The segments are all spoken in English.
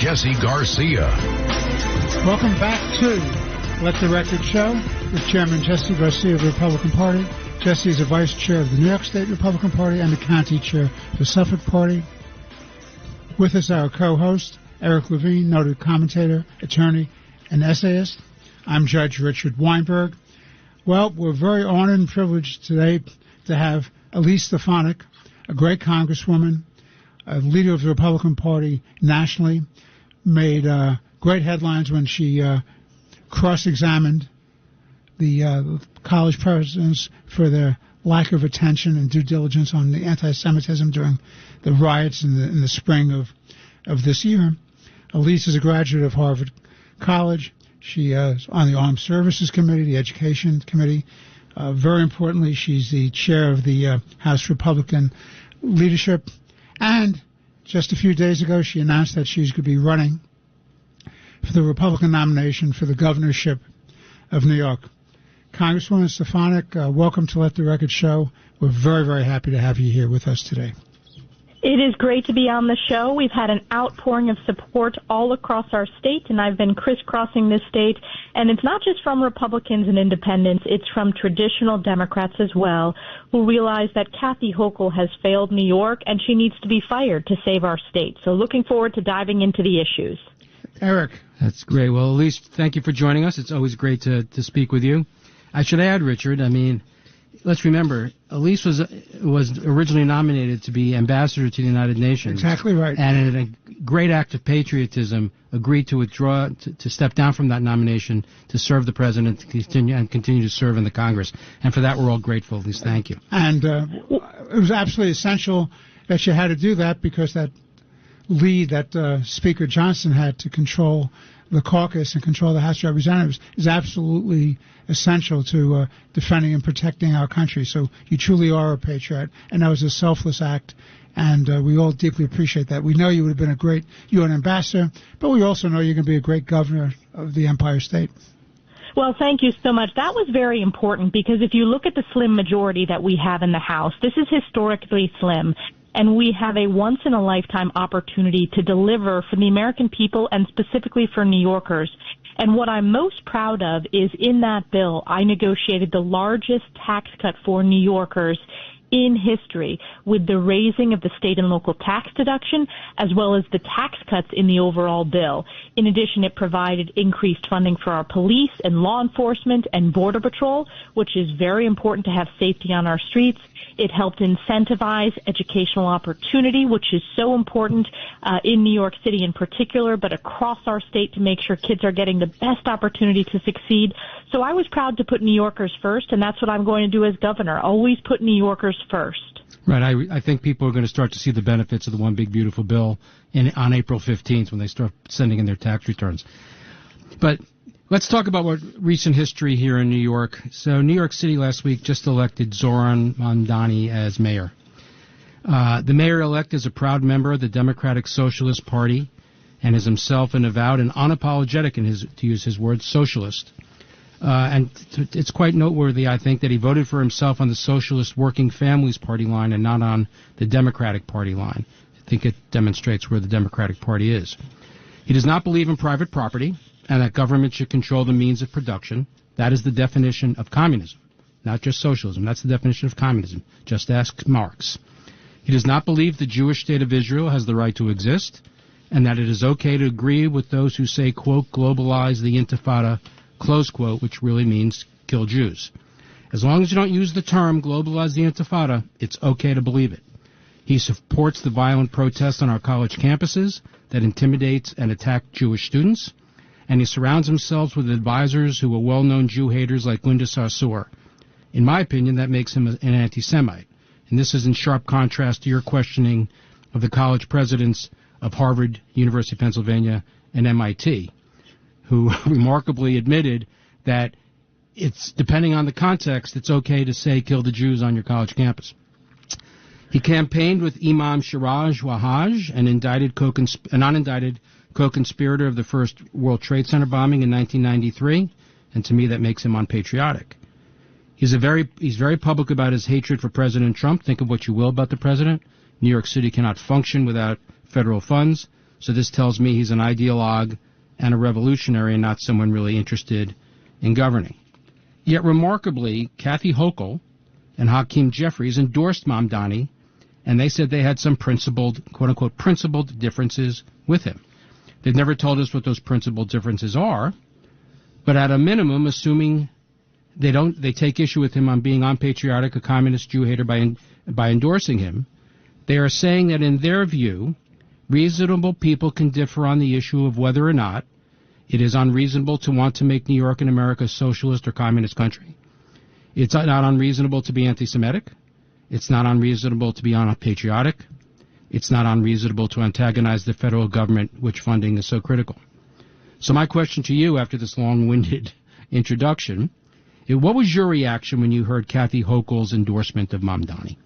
Jesse Garcia. Welcome back to Let the Record Show with Chairman Jesse Garcia of the Republican Party. Jesse is the Vice Chair of the New York State Republican Party and the County Chair of the Suffolk Party. With us, our co-host, Eric Levine, noted commentator, attorney, and essayist. I'm Judge Richard Weinberg. Well, we're very honored and privileged today to have Elise Stefanik, a great congresswoman, a leader of the Republican Party nationally, made great headlines when she cross-examined the college presidents for their lack of attention and due diligence on the anti-Semitism during the riots in the spring of this year. Elise is a graduate of Harvard College. She is on the Armed Services Committee, the Education Committee. Very importantly, she's the chair of the House Republican leadership. And just a few days ago, she announced that she's going to be running for the Republican nomination for the governorship of New York. Congresswoman Stefanik, welcome to Let the Record Show. We're very, very happy to have you here with us today. It is great to be on the show. We've had an outpouring of support all across our state, and I've been crisscrossing this state. And it's not just from Republicans and independents, it's from traditional Democrats as well, who realize that Kathy Hochul has failed New York, and she needs to be fired to save our state. So looking forward to diving into the issues. Eric. That's great. Well, Elise, thank you for joining us. It's always great to speak with you. I should add, Richard, let's remember, Elise was originally nominated to be ambassador to the United Nations. Exactly right. And in a great act of patriotism, agreed to withdraw, to step down from that nomination to serve the president and continue to serve in the Congress. And for that, we're all grateful. Elise, thank you. And it was absolutely essential that she had to do that because that lead that Speaker Johnson had to control the caucus and control the House of Representatives is absolutely essential to defending and protecting our country. So you truly are a patriot, and that was a selfless act, and we all deeply appreciate that. We know you would have been a great UN ambassador, but we also know you're going to be a great governor of the Empire State. Well, thank you so much. That was very important because if you look at the slim majority that we have in the House, this is historically slim. And we have a once-in-a-lifetime opportunity to deliver for the American people and specifically for New Yorkers. And what I'm most proud of is in that bill, I negotiated the largest tax cut for New Yorkers in history with the raising of the state and local tax deduction as well as the tax cuts in the overall bill. In addition, it provided increased funding for our police and law enforcement and Border Patrol, which is very important to have safety on our streets. It helped incentivize educational opportunity, which is so important in New York City in particular, but across our state to make sure kids are getting the best opportunity to succeed. So I was proud to put New Yorkers first, and that's what I'm going to do as governor, always put New Yorkers first. Right. I think people are going to start to see the benefits of the One Big Beautiful Bill on April 15th when they start sending in their tax returns. But let's talk about what recent history here in New York. So New York City last week just elected Zoran Mondani as mayor. The mayor-elect is a proud member of the Democratic Socialist Party and is himself an avowed and unapologetic, to use his words, socialist. And it's quite noteworthy, I think, that he voted for himself on the Socialist Working Families Party line and not on the Democratic Party line. I think it demonstrates where the Democratic Party is. He does not believe in private property and that government should control the means of production. That is the definition of communism, not just socialism. That's the definition of communism. Just ask Marx. He does not believe the Jewish state of Israel has the right to exist and that it is okay to agree with those who say, quote, globalize the intifada, close quote, which really means kill Jews. As long as you don't use the term globalize the intifada, it's okay to believe it. He supports the violent protests on our college campuses that intimidates and attack Jewish students, and he surrounds himself with advisors who are well-known Jew haters like Linda Sarsour. In my opinion, that makes him an anti-Semite, and this is in sharp contrast to your questioning of the college presidents of Harvard, University of Pennsylvania, and MIT, who remarkably admitted that it's, depending on the context, it's okay to say kill the Jews on your college campus. He campaigned with Imam Siraj Wahhaj, an unindicted co-conspirator of the first World Trade Center bombing in 1993, and to me that makes him unpatriotic. He's very public about his hatred for President Trump. Think of what you will about the president. New York City cannot function without federal funds, So this tells me he's an ideologue and a revolutionary and not someone really interested in governing. Yet remarkably, Kathy Hochul and Hakeem Jeffries endorsed Mamdani, and they said they had some principled, quote-unquote, principled differences with him. They've never told us what those principled differences are, but at a minimum, assuming they take issue with him on being unpatriotic, a communist Jew hater by endorsing him, they are saying that in their view, reasonable people can differ on the issue of whether or not it is unreasonable to want to make New York and America a socialist or communist country. It's not unreasonable to be anti-Semitic. It's not unreasonable to be unpatriotic. It's not unreasonable to antagonize the federal government, which funding is so critical. So my question to you after this long-winded introduction, what was your reaction when you heard Kathy Hochul's endorsement of Mamdani?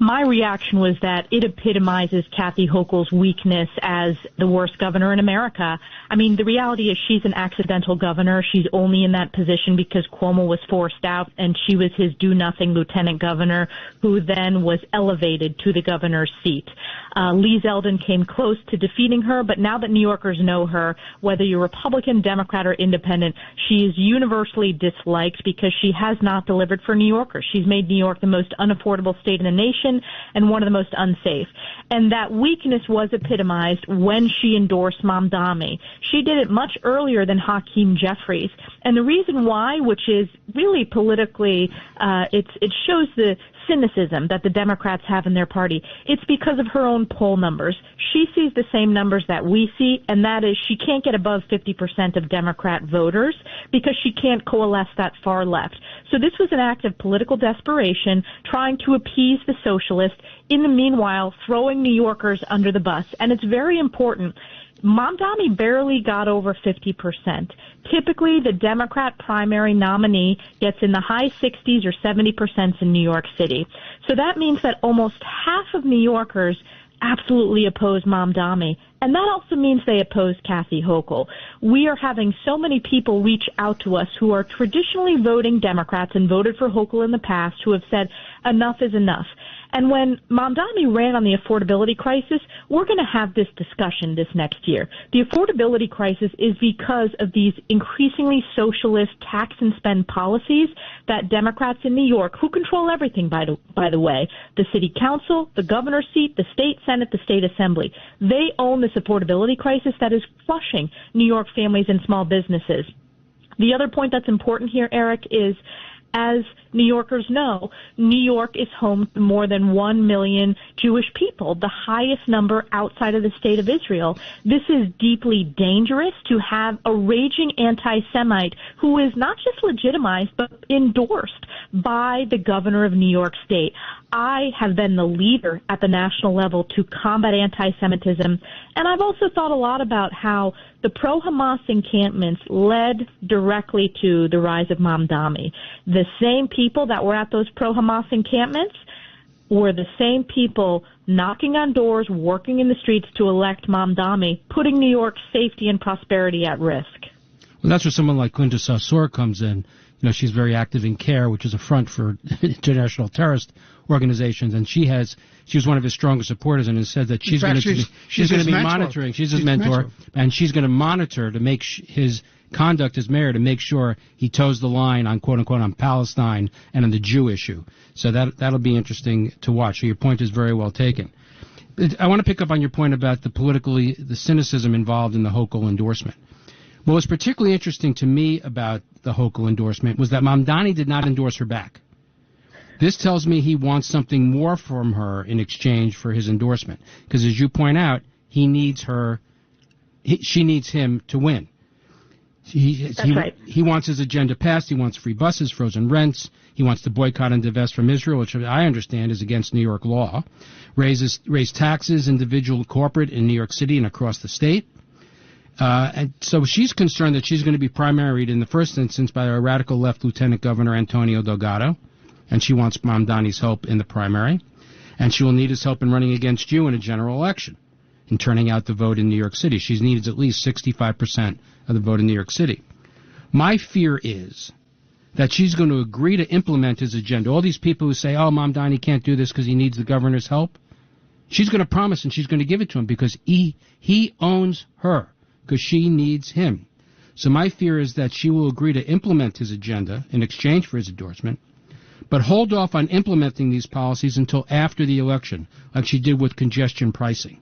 My reaction was that it epitomizes Kathy Hochul's weakness as the worst governor in America. I mean, the reality is she's an accidental governor. She's only in that position because Cuomo was forced out, and she was his do-nothing lieutenant governor who then was elevated to the governor's seat. Lee Zeldin came close to defeating her, but now that New Yorkers know her, whether you're Republican, Democrat, or Independent, she is universally disliked because she has not delivered for New Yorkers. She's made New York the most unaffordable state in the nation and one of the most unsafe. And that weakness was epitomized when she endorsed Mamdani. She did it much earlier than Hakeem Jeffries. And the reason why, which is really politically, it shows the cynicism that the Democrats have in their party. It's because of her own poll numbers. She sees the same numbers that we see, and that is she can't get above 50% of Democrat voters because she can't coalesce that far left. So this was an act of political desperation, trying to appease the socialists, in the meanwhile throwing New Yorkers under the bus. And it's very important. Mamdani barely got over 50%. Typically, the Democrat primary nominee gets in the high 60s or 70% in New York City. So that means that almost half of New Yorkers absolutely oppose Mamdani. And that also means they oppose Kathy Hochul. We are having so many people reach out to us who are traditionally voting Democrats and voted for Hochul in the past who have said enough is enough. And when Mamdani ran on the affordability crisis, we're going to have this discussion this next year. The affordability crisis is because of these increasingly socialist tax and spend policies that Democrats in New York, who control everything, by the way, the city council, the governor's seat, the state senate, the state assembly, they own this affordability crisis that is crushing New York families and small businesses. The other point that's important here, Eric, is as New Yorkers know, New York is home to more than 1 million Jewish people, the highest number outside of the state of Israel. This is deeply dangerous to have a raging anti-Semite who is not just legitimized but endorsed by the governor of New York State. I have been the leader at the national level to combat anti-Semitism, and I've also thought a lot about how the pro-Hamas encampments led directly to the rise of Mamdani. The same people that were at those pro-Hamas encampments were the same people knocking on doors, working in the streets to elect Mamdani, putting New York's safety and prosperity at risk. Well, that's where someone like Linda Sarsour comes in. You know, she's very active in CARE, which is a front for international terrorist organizations, and she was one of his strongest supporters, and has said that she's going to be monitoring. She's his mentor, and she's going to monitor to make his conduct as mayor to make sure he toes the line on quote unquote on Palestine and on the Jew issue. So that'll be interesting to watch. So your point is very well taken. I want to pick up on your point about the cynicism involved in the Hochul endorsement. What was particularly interesting to me about the Hochul endorsement was that Mamdani did not endorse her back. This tells me he wants something more from her in exchange for his endorsement. Because as you point out, he needs her, she needs him to win. Right. He wants his agenda passed. He wants free buses, frozen rents. He wants to boycott and divest from Israel, which I understand is against New York law. Raise taxes, individual, corporate, in New York City and across the state. And so she's concerned that she's going to be primaried in the first instance by a radical left Lieutenant Governor Antonio Delgado, and she wants Mamdani's help in the primary, and she will need his help in running against you in a general election, in turning out the vote in New York City. She needs at least 65% of the vote in New York City. My fear is that she's going to agree to implement his agenda. All these people who say, oh, Mamdani can't do this because he needs the governor's help, She's going to promise and she's going to give it to him because he owns her, because she needs him. So my fear is that she will agree to implement his agenda in exchange for his endorsement, but hold off on implementing these policies until after the election, like she did with congestion pricing.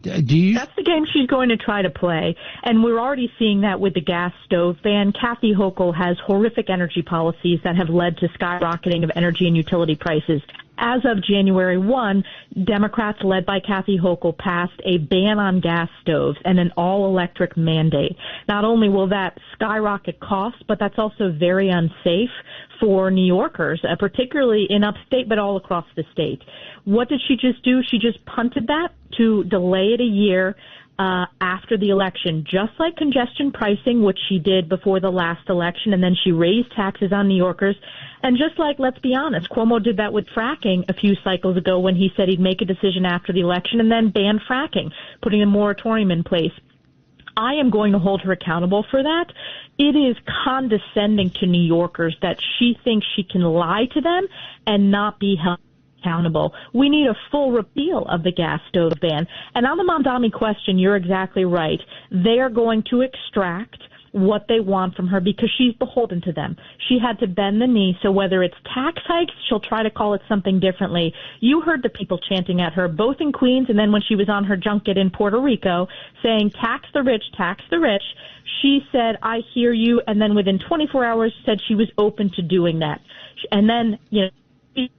That's the game she's going to try to play, and we're already seeing that with the gas stove ban. Kathy Hochul has horrific energy policies that have led to skyrocketing of energy and utility prices. As of January 1, Democrats led by Kathy Hochul passed a ban on gas stoves and an all-electric mandate. Not only will that skyrocket costs, but that's also very unsafe for New Yorkers, particularly in upstate, but all across the state. What did she just do? She just punted that to delay it a year after the election, just like congestion pricing, which she did before the last election, and then she raised taxes on New Yorkers. And just like, let's be honest, Cuomo did that with fracking a few cycles ago when he said he'd make a decision after the election and then ban fracking, putting a moratorium in place. I am going to hold her accountable for that. It is condescending to New Yorkers that she thinks she can lie to them and not be held accountable. We need a full repeal of the gas stove ban. And on the Mamdani question, you're exactly right. They are going to extract what they want from her because she's beholden to them. She had to bend the knee, so whether it's tax hikes, she'll try to call it something differently. You heard the people chanting at her, both in Queens and then when she was on her junket in Puerto Rico, saying, tax the rich, tax the rich. She said, I hear you, and then within 24 hours said she was open to doing that. And then, she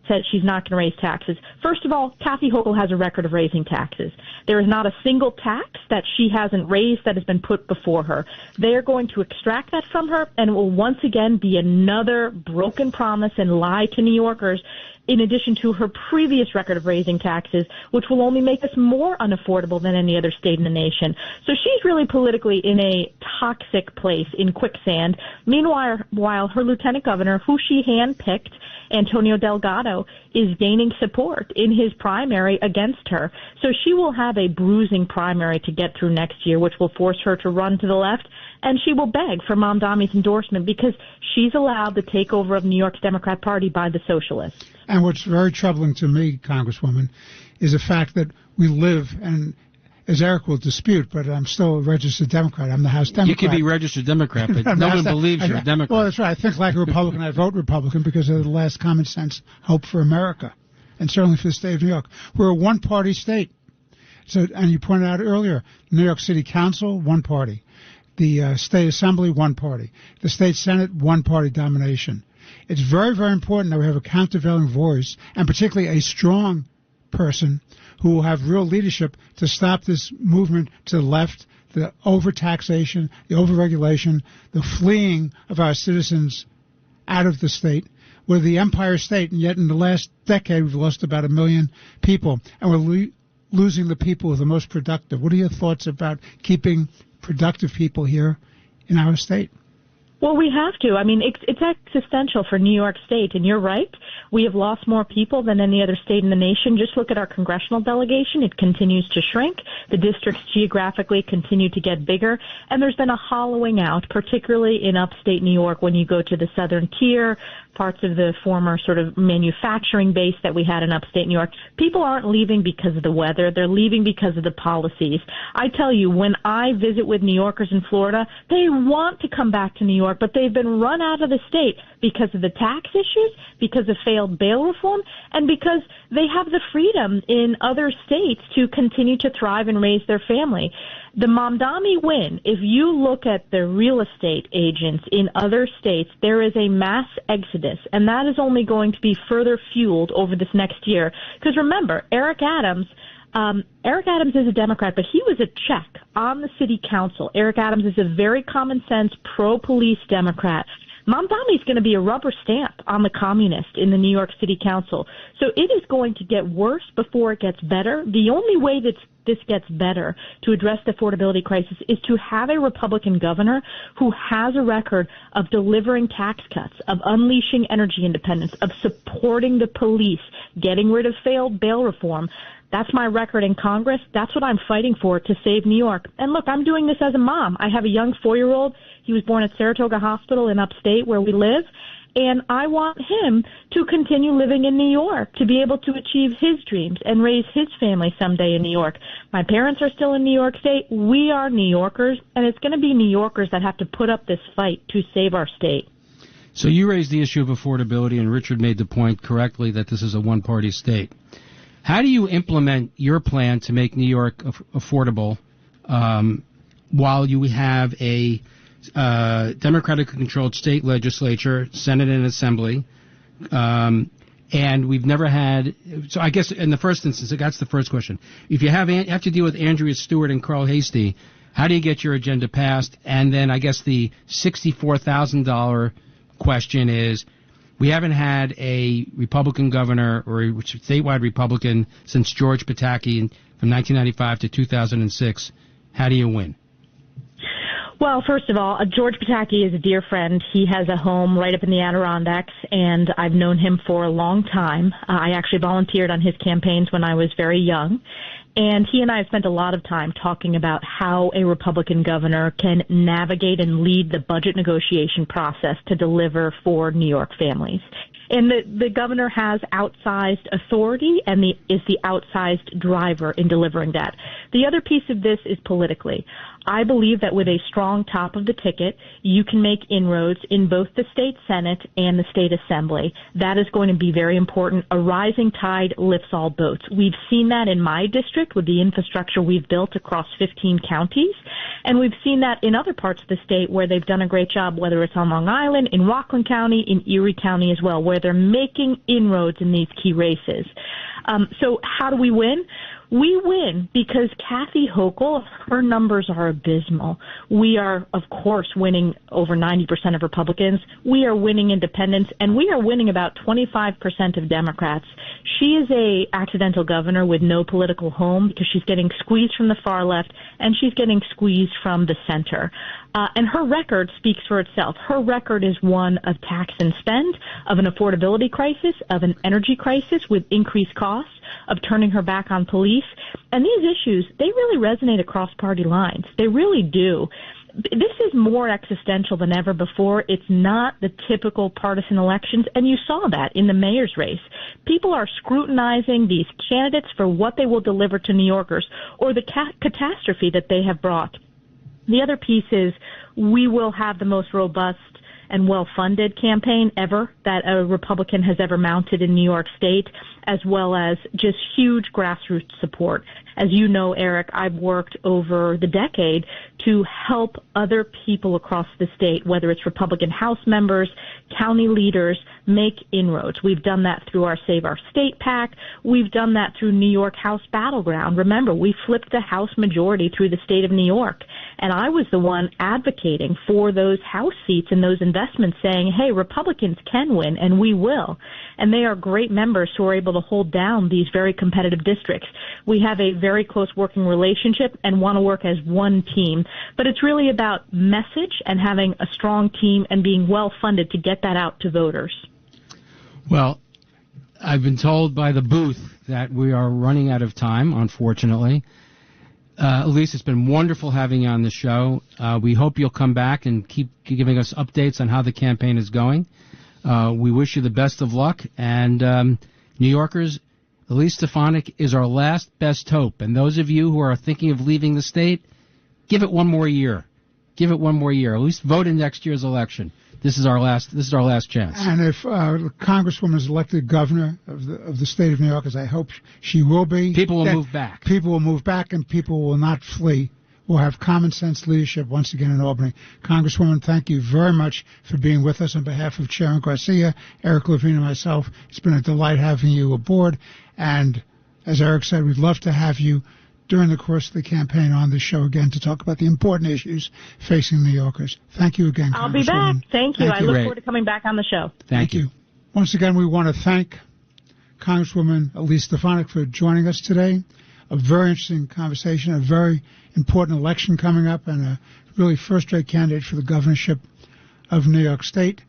said she's not going to raise taxes. First of all, Kathy Hochul has a record of raising taxes. There is not a single tax that she hasn't raised that has been put before her. They are going to extract that from her, and it will once again be another broken promise and lie to New Yorkers, in addition to her previous record of raising taxes, which will only make us more unaffordable than any other state in the nation. So she's really politically in a toxic place, in quicksand. Meanwhile, while her lieutenant governor, who she handpicked, Antonio Delgado, is gaining support in his primary against her. So she will have a bruising primary to get through next year, which will force her to run to the left, and she will beg for Mamdani's endorsement because she's allowed the takeover of New York's Democrat Party by the socialists. And what's very troubling to me, Congresswoman, is the fact that we live, and as Eric will dispute, but I'm still a registered Democrat. I'm the House Democrat. You can be registered Democrat, but no one believes you're a Democrat. Well, that's right. I think like a Republican. I vote Republican because of the last common sense hope for America, and certainly for the state of New York. We're a one-party state. So, and you pointed out earlier, New York City Council, one party. The State Assembly, one party. The State Senate, one-party domination. It's very, very important that we have a countervailing voice, and particularly a strong person who will have real leadership to stop this movement to the left, the overtaxation, the overregulation, the fleeing of our citizens out of the state. We're the empire state, and yet in the last decade we've lost about 1 million people, and we're losing the people who are the most productive. What are your thoughts about keeping productive people here in our state? Well, we have to. I mean, it's existential for New York State, and you're right. We have lost more people than any other state in the nation. Just look at our congressional delegation. It continues to shrink. The districts geographically continue to get bigger, and there's been a hollowing out, particularly in upstate New York when you go to the southern tier, parts of the former sort of manufacturing base that we had in upstate New York. People aren't leaving because of the weather. They're leaving because of the policies. I tell you, when I visit with New Yorkers in Florida, they want to come back to New York, but they've been run out of the state because of the tax issues, because of failed bail reform, and because they have the freedom in other states to continue to thrive and raise their family. The Mamdani win, if you look at the real estate agents in other states, there is a mass exodus, and that is only going to be further fueled over this next year. Because remember, Eric Adams is a Democrat, but he was a check on the city council. Eric Adams is a very common sense, pro-police Democrat. Mamdani is going to be a rubber stamp on the communist in the New York City Council. So it is going to get worse before it gets better. The only way that this gets better to address the affordability crisis is to have a Republican governor who has a record of delivering tax cuts, of unleashing energy independence, of supporting the police, getting rid of failed bail reform. That's my record in Congress. That's what I'm fighting for to save New York. And look, I'm doing this as a mom. I have a young 4-year-old. He was born at Saratoga Hospital in upstate where we live. And I want him to continue living in New York, to be able to achieve his dreams and raise his family someday in New York. My parents are still in New York State. We are New Yorkers, and it's going to be New Yorkers that have to put up this fight to save our state. So you raised the issue of affordability, and Richard made the point correctly that this is a one-party state. How do you implement your plan to make New York affordable while you have a democratically controlled state legislature, Senate and Assembly, and we've never had, so I guess in the first instance, that's the first question. If you have to deal with Andrea Stewart and Carl Hastie, how do you get your agenda passed? And then I guess the $64,000 question is, we haven't had a Republican governor or a statewide Republican since George Pataki from 1995 to 2006. How do you win? Well, first of all, George Pataki is a dear friend. He has a home right up in the Adirondacks, and I've known him for a long time. I actually volunteered on his campaigns when I was very young. And he and I have spent a lot of time talking about how a Republican governor can navigate and lead the budget negotiation process to deliver for New York families. And the governor has outsized authority and is the outsized driver in delivering that. The other piece of this is politically. I believe that with a strong top of the ticket, you can make inroads in both the state Senate and the state Assembly. That is going to be very important. A rising tide lifts all boats. We've seen that in my district with the infrastructure we've built across 15 counties. And we've seen that in other parts of the state where they've done a great job, whether it's on Long Island, in Rockland County, in Erie County as well, where they're making inroads in these key races. So how do we win? We win because Kathy Hochul, her numbers are abysmal. We are, of course, winning over 90% of Republicans. We are winning independents, and we are winning about 25% of Democrats. She is a accidental governor with no political home because she's getting squeezed from the far left and she's getting squeezed from the center. And her record speaks for itself. Her record is one of tax and spend, of an affordability crisis, of an energy crisis with increased costs, of turning her back on police. And these issues, they really resonate across party lines. They really do. This is more existential than ever before. It's not the typical partisan elections, and you saw that in the mayor's race. People are scrutinizing these candidates for what they will deliver to New Yorkers or the catastrophe that they have brought. The other piece is we will have the most robust and well-funded campaign ever that a Republican has ever mounted in New York State, as well as just huge grassroots support. As you know, Eric, I've worked over the decade to help other people across the state, whether it's Republican House members, county leaders, make inroads. We've done that through our Save Our State PAC. We've done that through New York House Battleground. Remember, we flipped the House majority through the state of New York, and I was the one advocating for those House seats and those investments, saying, hey, Republicans can win, and we will. And they are great members who are able to hold down these very competitive districts. We have a very close working relationship and want to work as one team. But it's really about message and having a strong team and being well funded to get that out to voters. Well, I've been told by the booth that we are running out of time, unfortunately. Elise, it's been wonderful having you on the show. We hope you'll come back and keep giving us updates on how the campaign is going. We wish you the best of luck. And New Yorkers, Elise Stefanik is our last best hope. And those of you who are thinking of leaving the state, give it one more year. Give it one more year. At least vote in next year's election. This is our last chance. And if Congresswoman is elected governor of the state of New York, as I hope she will be, people will move back. People will move back, and people will not flee. We'll have common sense leadership once again in Albany. Congresswoman, thank you very much for being with us on behalf of Chairman Garcia, Eric Levine, and myself. It's been a delight having you aboard. And as Eric said, we'd love to have you during the course of the campaign on this show again to talk about the important issues facing New Yorkers. Thank you again, I'll be back. Thank you. I look forward to coming back on the show. Thank you. Once again, we want to thank Congresswoman Elise Stefanik for joining us today. A very interesting conversation, a very important election coming up, and a really first-rate candidate for the governorship of New York State.